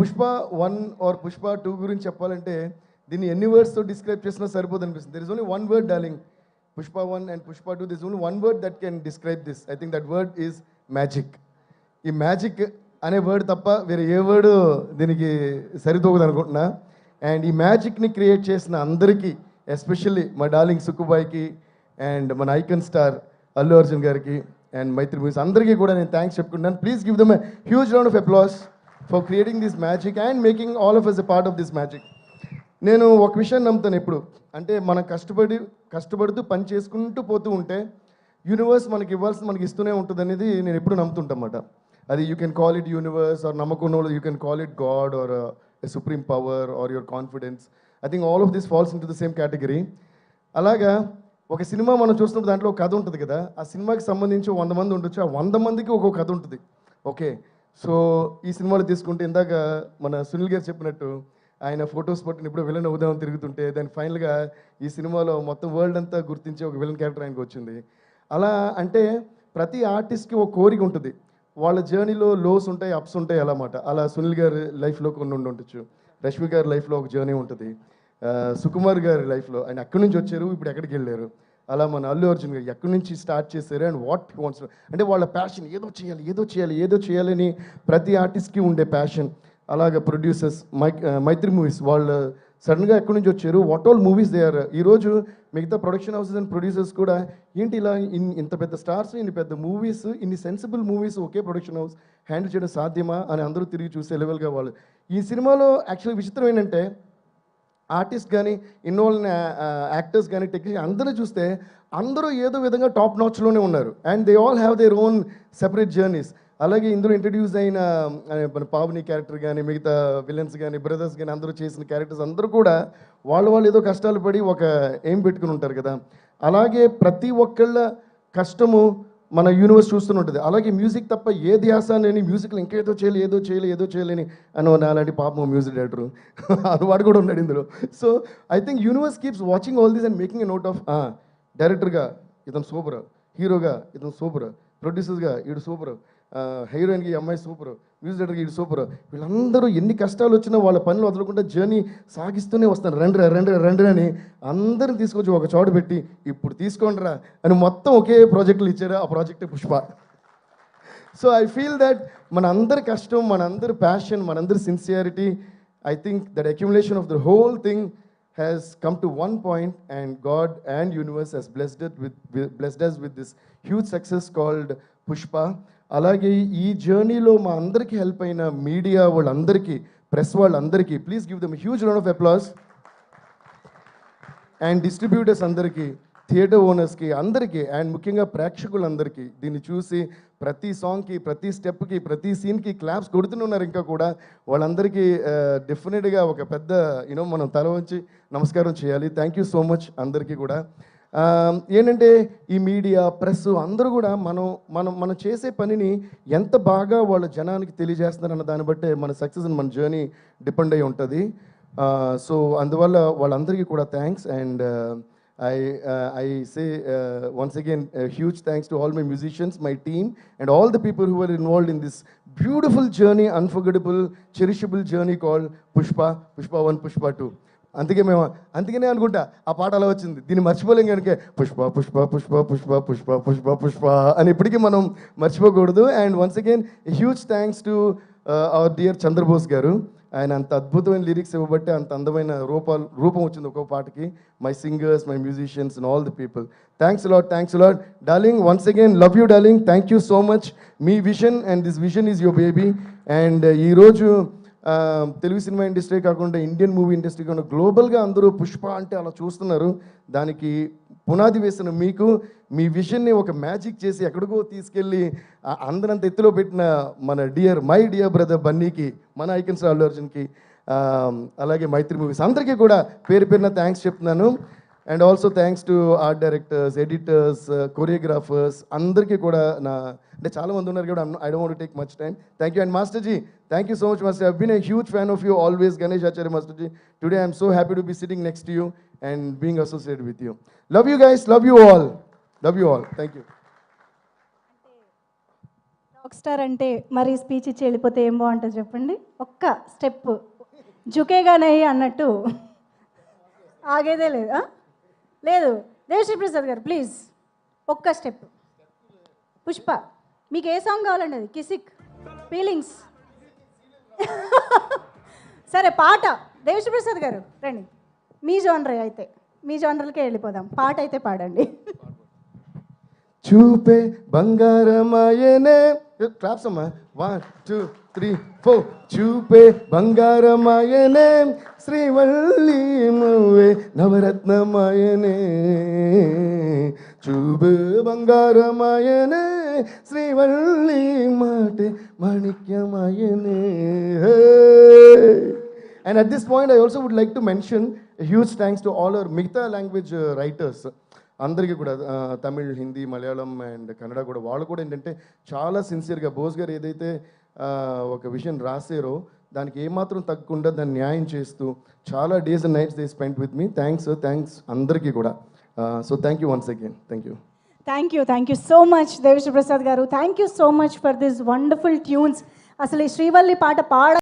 Pushpa 1 are Pushpa 2 గురించి చెప్పాలంటే దీన్ని ఎన్ని వర్డ్స్తో డిస్క్రైబ్ చేసినా సరిపోదు అనిపిస్తుంది. There is only one word darling. Pushpa 1 and Pushpa 2, this only one word that can describe this. I think that word is magic. ఈ మ్యాజిక్ అనే వర్డ్ తప్ప వేరే ఏ వర్డ్ దీనికి సరితూగదు అనుకుంటున్నా. అండ్ ఈ మ్యాజిక్ని క్రియేట్ చేసిన అందరికీ, ఎస్పెషల్లీ మా డార్లింగ్ సుక్కుబాయ్కి అండ్ మన ఐకన్ స్టార్ అల్లు అర్జున్ గారికి అండ్ మైత్రి మూవీస్ అందరికీ కూడా నేను థ్యాంక్స్ చెప్పుకుంటాను. Please give them a huge round of applause for creating this magic and making all of us a part of this magic. నేను ఒక విషయం నమ్ముతాను ఎప్పుడు, అంటే మనం కష్టపడుతూ పని చేసుకుంటూ పోతూ ఉంటే యూనివర్స్ మనకి ఇవ్వాల్సింది మనకి ఇస్తూనే ఉంటుంది అనేది నేను ఎప్పుడు నమ్ముతుంటన్నమాట. అది you can call it universe or నమ్మకం, you can call it God or a supreme power or your confidence. I think all of this falls into the same category. అలాగా ఒక సినిమా మనం చూస్తున్నప్పుడు దాంట్లో ఒక కథ ఉంటుంది కదా, ఆ సినిమాకి సంబంధించి 100 మంది ఉండొచ్చు, ఆ 100 మందికి ఒక్కొక్క కథ ఉంటుంది. ఓకే, సో ఈ సినిమాలో తీసుకుంటే ఇందాక మన సునీల్ గారు చెప్పినట్టు ఆయన ఫొటోస్ పట్టుకుని ఇప్పుడు విలన్ అవుదామని తిరుగుతుంటే దాని ఫైనల్గా ఈ సినిమాలో మొత్తం వరల్డ్ అంతా గుర్తించే ఒక విలన్ క్యారెక్టర్ ఆయనకు వచ్చింది. అలా అంటే ప్రతి ఆర్టిస్ట్కి ఒక కోరిక ఉంటుంది, వాళ్ళ జర్నీలో లోస్ ఉంటాయి, అప్స్ ఉంటాయి అన్నమాట. అలా సునీల్ గారి లైఫ్లో కొన్ని ఉండొచ్చు, రష్మి గారి లైఫ్లో ఒక జర్నీ ఉంటుంది, సుకుమార్ గారి లైఫ్లో ఆయన ఎక్కడి నుంచి వచ్చారు, ఇప్పుడు ఎక్కడికి వెళ్ళారు. అలా మన అల్లు అర్జున్ గారు ఎక్కడి నుంచి స్టార్ట్ చేశారు అండ్ వాట్ వాంట్స్, అంటే వాళ్ళ ప్యాషన్ ఏదో చేయాలని ప్రతి ఆర్టిస్ట్కి ఉండే ప్యాషన్. అలాగే ప్రొడ్యూసర్స్ మైత్రి మూవీస్ వాళ్ళు సడన్గా ఎక్కడి నుంచి వచ్చారు, what all movies they are. ఈరోజు మిగతా ప్రొడక్షన్ హౌసెస్ అండ్ ప్రొడ్యూసర్స్ కూడా ఏంటి ఇలా ఇంత పెద్ద స్టార్స్, ఇన్ని పెద్ద మూవీస్, ఇన్ని సెన్సిబుల్ మూవీస్ ఒకే ప్రొడక్షన్ హౌస్ హ్యాండిల్ చేయడం సాధ్యమా అని అందరూ తిరిగి చూసే లెవెల్గా వాళ్ళు. ఈ సినిమాలో యాక్చువల్లీ విచిత్రం ఏంటంటే ఆర్టిస్ట్ కానీ ఇన్వాల్వ్ యాక్టర్స్ కానీ టెక్నీషియన్ అందరూ చూస్తే అందరూ ఏదో విధంగా టాప్ నాచ్లోనే ఉన్నారు and they all have their own separate journeys. అలాగే ఇందులో ఇంట్రడ్యూస్ అయిన మన పావని క్యారెక్టర్ కానీ మిగతా విలన్స్ కానీ బ్రదర్స్ కానీ అందరూ చేసిన క్యారెక్టర్స్ అందరూ కూడా వాళ్ళు ఏదో కష్టాలు పడి ఒక ఎయిమ్ పెట్టుకుని ఉంటారు కదా. అలాగే ప్రతి ఒక్కళ్ళ కష్టము మన యూనివర్స్ చూస్తుంటుంది. అలాగే మ్యూజిక్ తప్ప ఏ ధ్యాస అని మ్యూజిక్లో ఇంకేదో చేయాలని అని అలాంటి పాపం మ్యూజిక్ డైరెక్టరు వాడు కూడా ఉన్నాడు ఇందులో. So I think universe keeps watching all these and making a note of డైరెక్టర్గా ఇతను సూపర్, హీరోగా ఇతను సూపర్, ప్రొడ్యూసర్స్గా ఈడు సూపర్, హీరోయిన్కి అమ్మాయి సూపర్, మ్యూజిక్ డైరెక్టర్కి ఈడు సూపర్. వీళ్ళందరూ ఎన్ని కష్టాలు వచ్చినా వాళ్ళ పనులు వదలకుండా జర్నీ సాగిస్తూనే వస్తారు. రండి అని అందరిని తీసుకొచ్చి ఒక చోటు పెట్టి ఇప్పుడు తీసుకోండిరా అని మొత్తం ఒకే ప్రాజెక్టులు ఇచ్చారు. ఆ ప్రాజెక్టే Pushpa. So I feel that మన అందరి కష్టం, మన అందరి ప్యాషన్, మన అందరి sincerity, I think that accumulation of the whole thing has come to one point and God and universe has blessed us with this huge success called Pushpa. అలాగే ఈ జర్నీలో మా అందరికీ హెల్ప్ అయిన మీడియా వాళ్ళందరికీ, ప్రెస్ వాళ్ళందరికీ please give them huge round of applause. And distributors అందరికీ, theatre ఓనర్స్కి అందరికీ అండ్ ముఖ్యంగా ప్రేక్షకులందరికీ దీన్ని చూసి ప్రతి సాంగ్కి, ప్రతి స్టెప్కి, ప్రతి సీన్కి క్లాప్స్ కొడుతున్నారు. ఇంకా కూడా వాళ్ళందరికీ డెఫినెట్గా ఒక పెద్ద మనం తల వంచి నమస్కారం చేయాలి. థ్యాంక్ యూ సో మచ్ అందరికీ కూడా. ఏంటంటే ఈ మీడియా, ప్రెస్ అందరూ కూడా మనం చేసే పనిని ఎంత బాగా వాళ్ళ జనానికి తెలియజేస్తున్నారు అన్న దాన్ని బట్టే మన సక్సెస్ మన జర్నీ డిపెండ్ అయి ఉంటుంది. సో అందువల్ల వాళ్ళందరికీ కూడా thanks. And I say once again huge thanks to all my musicians, my team and all the people who were involved in this beautiful journey, unforgettable, cherishable journey called Pushpa 1, Pushpa 2. అందుకనే అనుకుంటా ఆ పాట అలా వచ్చింది. దీన్ని మర్చిపోలేం కనుక పుష్ప పుష్ప పుష్ప పుష్ప పుష్ప పుష్ప పుష్ప అని ఇప్పటికీ మనం మర్చిపోకూడదు. And once again huge thanks to our dear Chandrabose garu. ఆయన అంత అద్భుతమైన లిరిక్స్ ఇవ్వబట్టి అంత అందమైన రూపం వచ్చింది ఒక్కో పాటకి. My singers, my musicians and all the people, thanks lot darling. Once again love you darling, thank you so much. Me vision and this vision is your baby. And ఈరోజు తెలుగు సినిమా ఇండస్ట్రీ కాకుండా Indian movie industry కాకుండా గ్లోబల్గా అందరూ పుష్ప అంటే అలా చూస్తున్నారు. దానికి పునాది వేసిన మీకు, మీ విజన్ని ఒక మ్యాజిక్ చేసి ఎక్కడికో తీసుకెళ్ళి అందరంత ఎత్తులో పెట్టిన మై డియర్ బ్రదర్ బన్నీకి, మన ఐకన్ స్టార్ అల్లు అర్జున్కి, అలాగే మైత్రి మూవీస్ అందరికీ కూడా పేరున థ్యాంక్స్ చెప్తున్నాను. And also thanks to art directors, editors, choreographers అందరికీ కూడా అంటే చాలా మంది ఉన్నారు కూడా. I don't want to take much time. Thank you. And master ji, thank you so much master. I been a huge fan of you always, Ganesh Acharya master ji. Today I'm so happy to be sitting next to you and being associated with you. Love you guys, love you all. Thank you. Rock star అంటే మరి speech ఇచ్చి వెళ్ళిపోతే ఏం బాగుంటుంది చెప్పండి. ఒక్క step జుకేగానయ్యి అన్నట్టు ఆగేదే లేదు. లేదు దేవశ్రీ ప్రసాద్ గారు ప్లీజ్ ఒక్క స్టెప్. పుష్ప మీకు ఏ సాంగ్ కావాలండి? అది కిసిక్, ఫీలింగ్స్. సరే పాట దేవశ్రీ ప్రసాద్ గారు రండి. మీ జోనరే అయితే మీ జోనర్లకే వెళ్ళిపోదాం. పాట అయితే పాడండి. చూపే బంగారమాయనే. క్లాప్స్ అమ్మా. 1 2 3 4. చూపే బంగారమాయనే శ్రీవల్లి నువ్వే నవరత్నమాయనే. చూపే బంగారమాయనే శ్రీవల్లి మాటే మాణిక్యమాయనే. And at this point, I also would like to mention a huge thanks to all our మిగతా లాంగ్వేజ్ రైటర్స్ అందరికీ కూడా, తమిళ్, హిందీ, మలయాళం అండ్ కన్నడ కూడా. వాళ్ళు కూడా ఏంటంటే చాలా సిన్సియర్గా బోస్ గారు ఏదైతే ఒక విషయం రాసారో దానికి ఏమాత్రం తగ్గకుండా దాన్ని న్యాయం చేస్తూ చాలా days and nights they spend with me. Thanks అందరికీ కూడా. So thank you once again. Thank you so much Devashri Prasad garu. Thank you so much for this wonderful tunes. అసలు ఈ శ్రీవల్లి పాట